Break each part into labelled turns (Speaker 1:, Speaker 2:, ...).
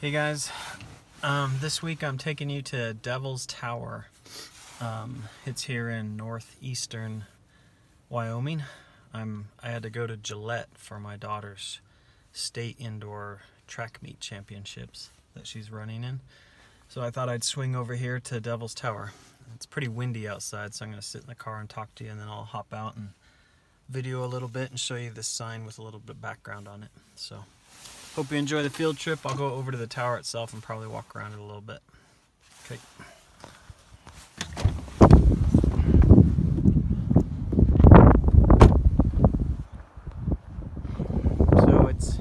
Speaker 1: Hey guys, this week I'm taking you to Devil's Tower. It's here in northeastern Wyoming. I had to go to Gillette for my daughter's state indoor track meet championships that she's running in. So I thought I'd swing over here to Devil's Tower. It's pretty windy outside, so I'm going to sit in the car and talk to you, and then I'll hop out and video a little bit and show you this sign with a little bit of background on it. So hope you enjoy the field trip. I'll go over to the tower itself and probably walk around it a little bit. Okay. So it's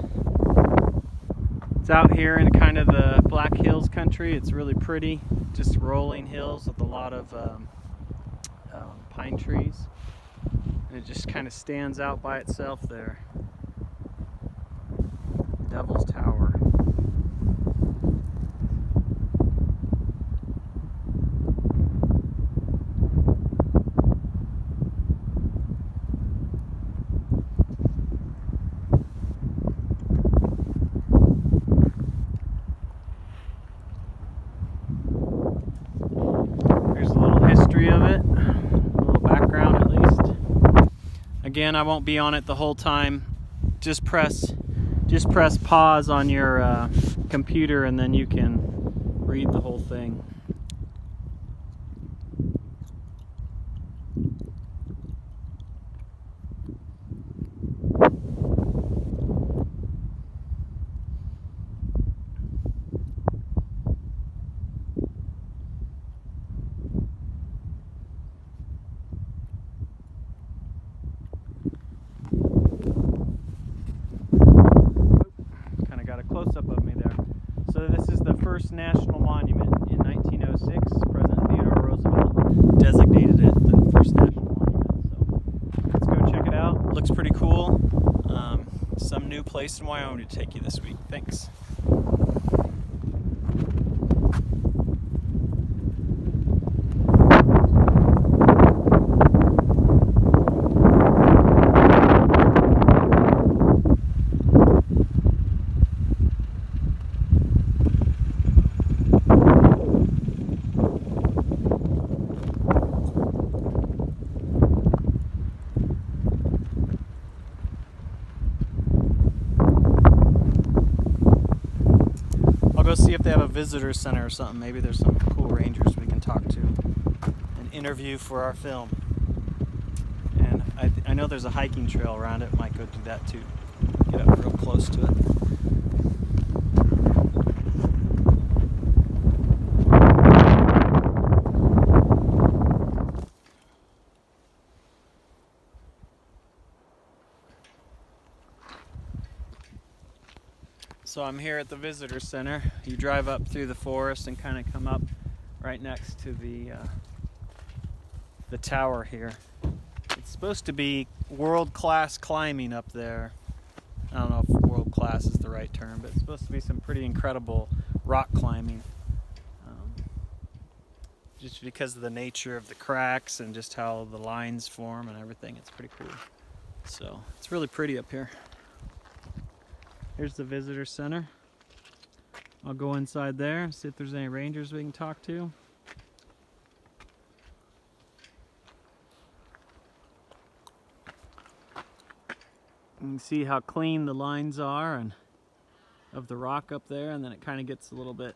Speaker 1: out here in kind of the Black Hills country. It's really pretty, just rolling hills with a lot of pine trees. And it just kind of stands out by itself there. Devil's Tower. There's a little history of it, a little background at least. Again, I won't be on it the whole time. Just press pause on your computer and then you can read the whole thing. Close-up of me there. So this is the first national monument in 1906. President Theodore Roosevelt designated it the first national monument. So let's go check it out. Looks pretty cool. Some new place in Wyoming to take you this week. Thanks. I'll go see if they have a visitor center or something. Maybe there's some cool rangers we can talk to and interview for our film. And I know there's a hiking trail around it. Might go do that too. Get up real close to it. So I'm here at the visitor center. You drive up through the forest and kind of come up right next to the tower here. It's supposed to be world-class climbing up there. I don't know if world-class is the right term, but it's supposed to be some pretty incredible rock climbing. Just because of the nature of the cracks and just how the lines form and everything, it's pretty cool. So it's really pretty up here. Here's the visitor center. I'll go inside there, see if there's any rangers we can talk to. You can see how clean the lines are and of the rock up there, and then it kind of gets a little bit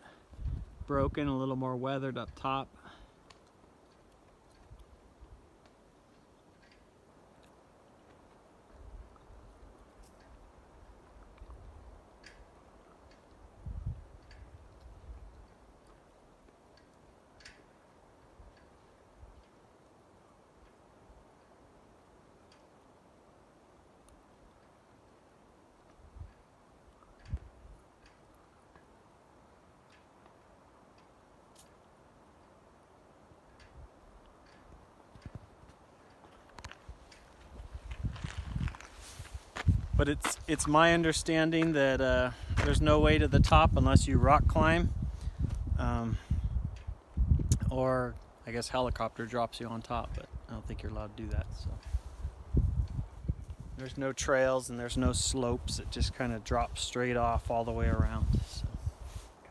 Speaker 1: broken, a little more weathered up top. But it's my understanding that there's no way to the top unless you rock climb, or I guess helicopter drops you on top, but I don't think you're allowed to do that. So there's no trails and there's no slopes. It just kind of drops straight off all the way around. So.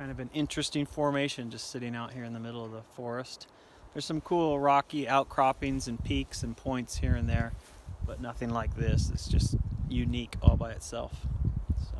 Speaker 1: Kind of an interesting formation just sitting out here in the middle of the forest. There's some cool rocky outcroppings and peaks and points here and there, but nothing like this. It's just unique all by itself. So.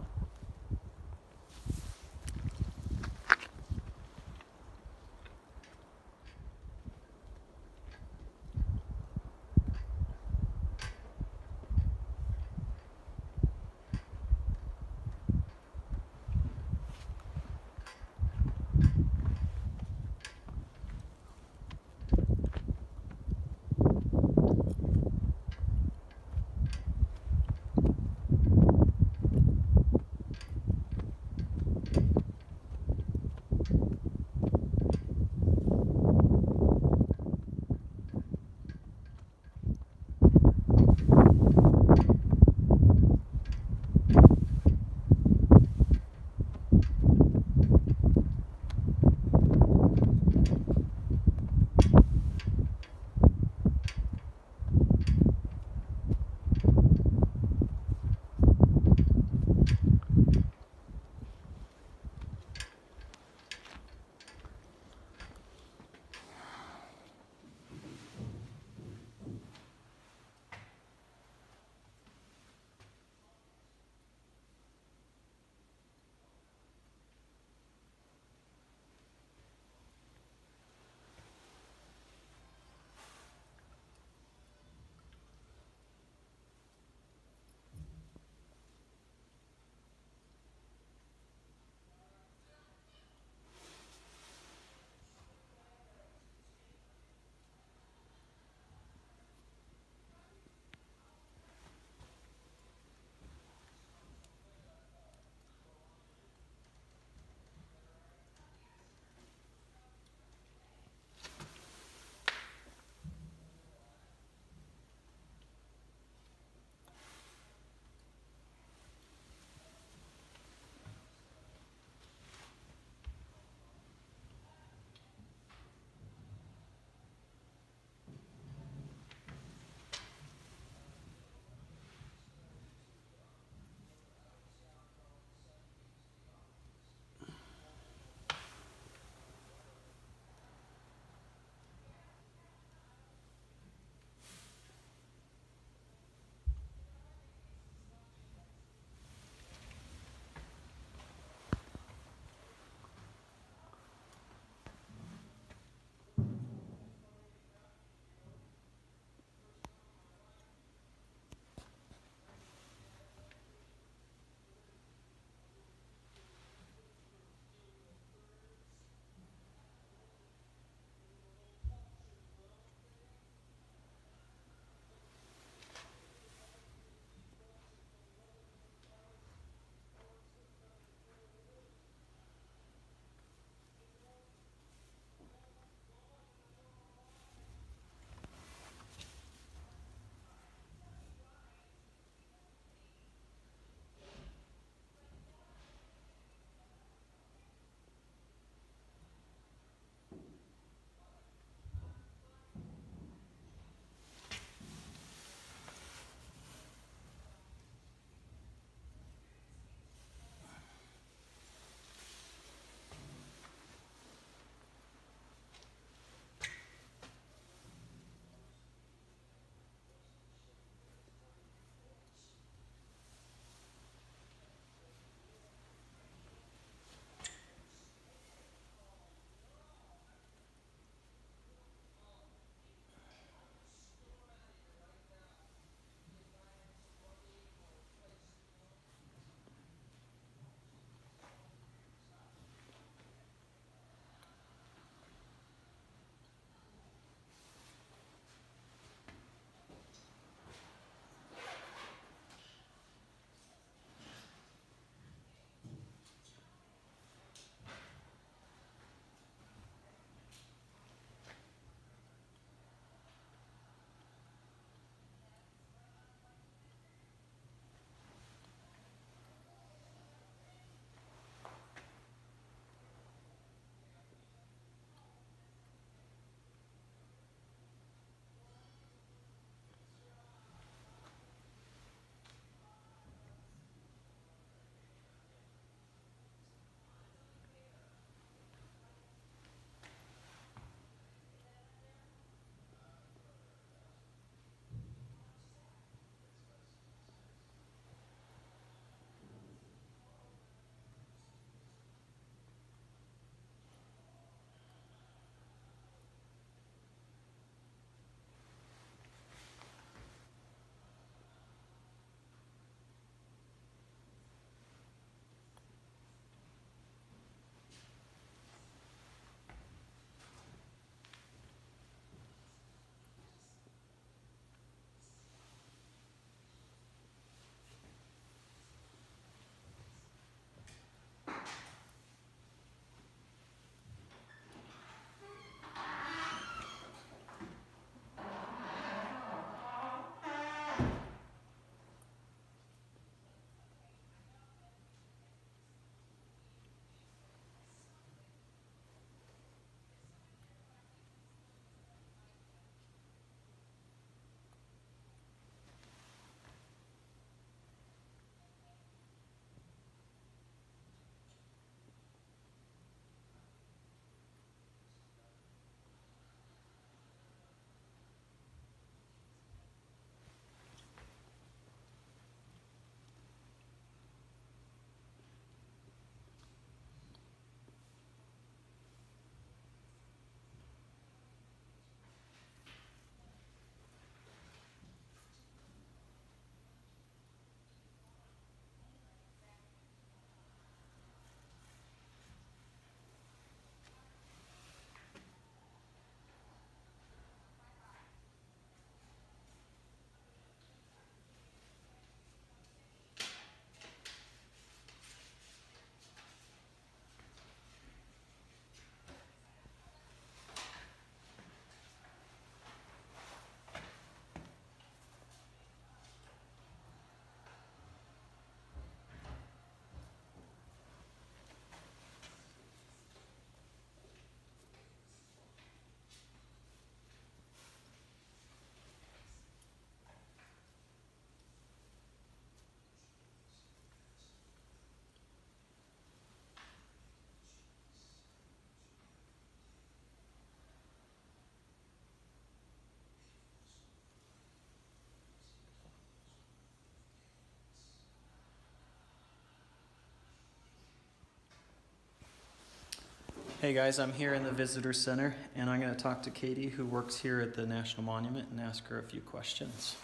Speaker 1: Hey guys, I'm here in the Visitor Center and I'm going to talk to Katie, who works here at the National Monument, and ask her a few questions.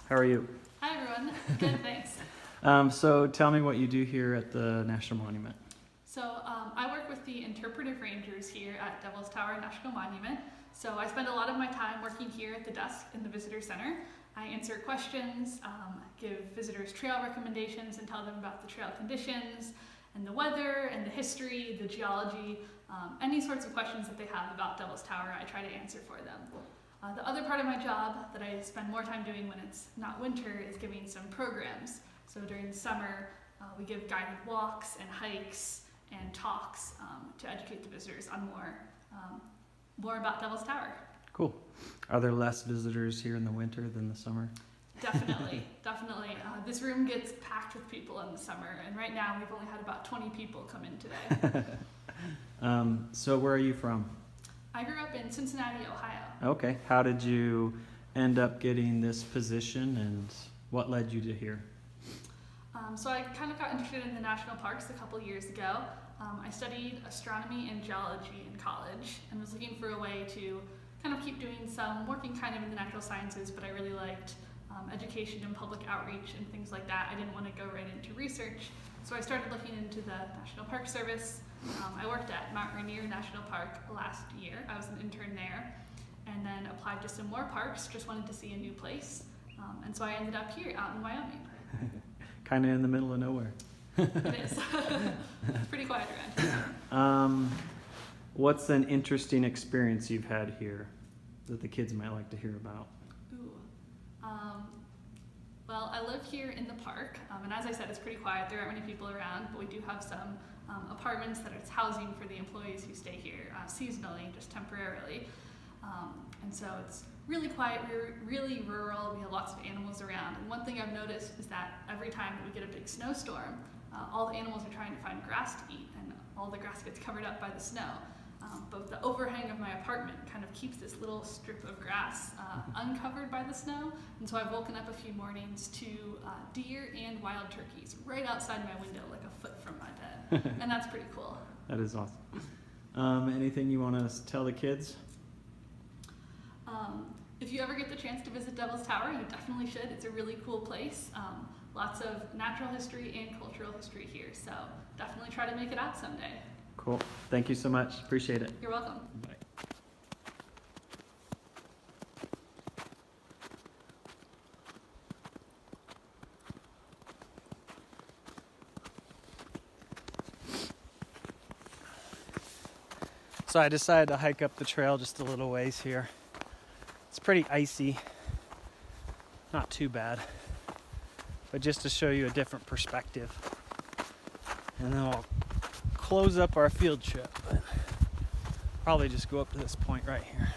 Speaker 1: How are you?
Speaker 2: Hi everyone. Good, thanks.
Speaker 1: So tell me what you do here at the National Monument.
Speaker 2: So I work with the interpretive rangers here at Devil's Tower National Monument. So I spend a lot of my time working here at the desk in the Visitor Center. I answer questions, give visitors trail recommendations and tell them about the trail conditions and the weather and the history, the geology, any sorts of questions that they have about Devil's Tower, I try to answer for them. The other part of my job that I spend more time doing when it's not winter is giving some programs. So during the summer, we give guided walks and hikes and talks to educate the visitors on more about Devil's Tower.
Speaker 1: Cool. Are there less visitors here in the winter than the summer?
Speaker 2: Definitely, definitely. This room gets packed with people in the summer, and right now we've only had about 20 people come in today.
Speaker 1: So where are you from?
Speaker 2: I grew up in Cincinnati, Ohio.
Speaker 1: Okay. How did you end up getting this position, and what led you to here?
Speaker 2: So I kind of got interested in the national parks a couple years ago. I studied astronomy and geology in college and was looking for a way to kind of keep doing some working kind of in the natural sciences, but I really liked education and public outreach and things like that. I didn't want to go right into research, so I started looking into the National Park Service. I worked at Mount Rainier National Park last year. I was an intern there, and then applied to some more parks, just wanted to see a new place. And so I ended up here out in Wyoming.
Speaker 1: Kind of in the middle of nowhere.
Speaker 2: It is. It's pretty quiet around here.
Speaker 1: What's an interesting experience you've had here that the kids might like to hear about?
Speaker 2: Ooh. Well, I live here in the park, and as I said, it's pretty quiet. There aren't many people around, but we do have some apartments that it's housing for the employees who stay here seasonally, just temporarily. And so it's really quiet. We're really rural. We have lots of animals around. And one thing I've noticed is that every time that we get a big snowstorm, all the animals are trying to find grass to eat, and all the grass gets covered up by the snow. But the overhang of my apartment kind of keeps this little strip of grass uncovered by the snow. And so I've woken up a few mornings to deer and wild turkeys right outside my window, like a foot from my bed. And that's pretty cool.
Speaker 1: That is awesome. Anything you want to tell the kids?
Speaker 2: If you ever get the chance to visit Devil's Tower, you definitely should. It's a really cool place. Lots of natural history and cultural history here. So definitely try to make it out someday.
Speaker 1: Cool. Thank you so much. Appreciate it.
Speaker 2: You're welcome.
Speaker 1: Bye. So I decided to hike up the trail just a little ways here. It's pretty icy. Not too bad. But just to show you a different perspective. And then I'll close up our field trip, but probably just go up to this point right here.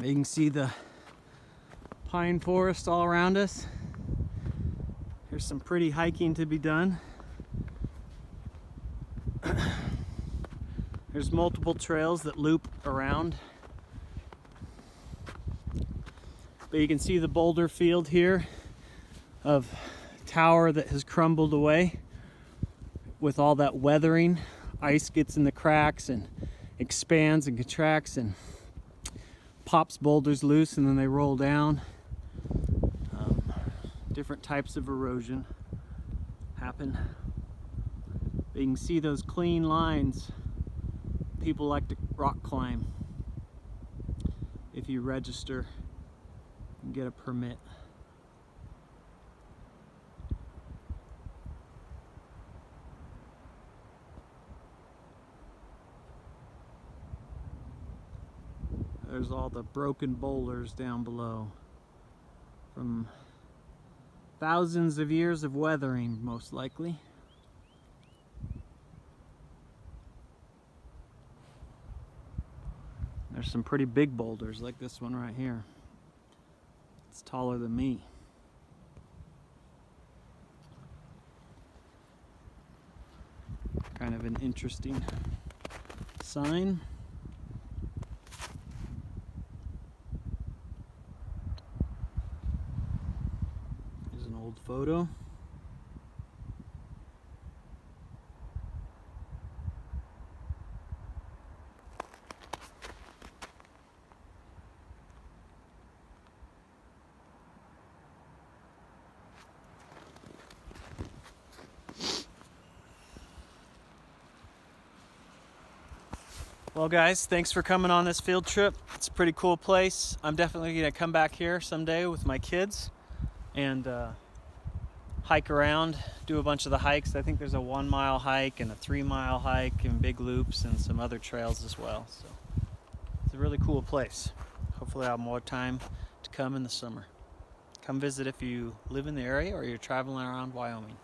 Speaker 1: You can see the pine forest all around us. There's some pretty hiking to be done. There's multiple trails that loop around. But you can see the boulder field here of tower that has crumbled away with all that weathering. Ice gets in the cracks and expands and contracts and pops boulders loose, and then they roll down. Different types of erosion happen. But you can see those clean lines. People like to rock climb if you register and get a permit. There's all the broken boulders down below from thousands of years of weathering, most likely. There's some pretty big boulders like this one right here. It's taller than me. of an interesting sign. Here's an old photo. Well guys, thanks for coming on this field trip. It's a pretty cool place. I'm definitely gonna come back here someday with my kids and hike around, do a bunch of the hikes. I think there's a 1 mile hike and a 3 mile hike and big loops and some other trails as well. So it's a really cool place. Hopefully I'll have more time to come in the summer. Come visit if you live in the area or you're traveling around Wyoming.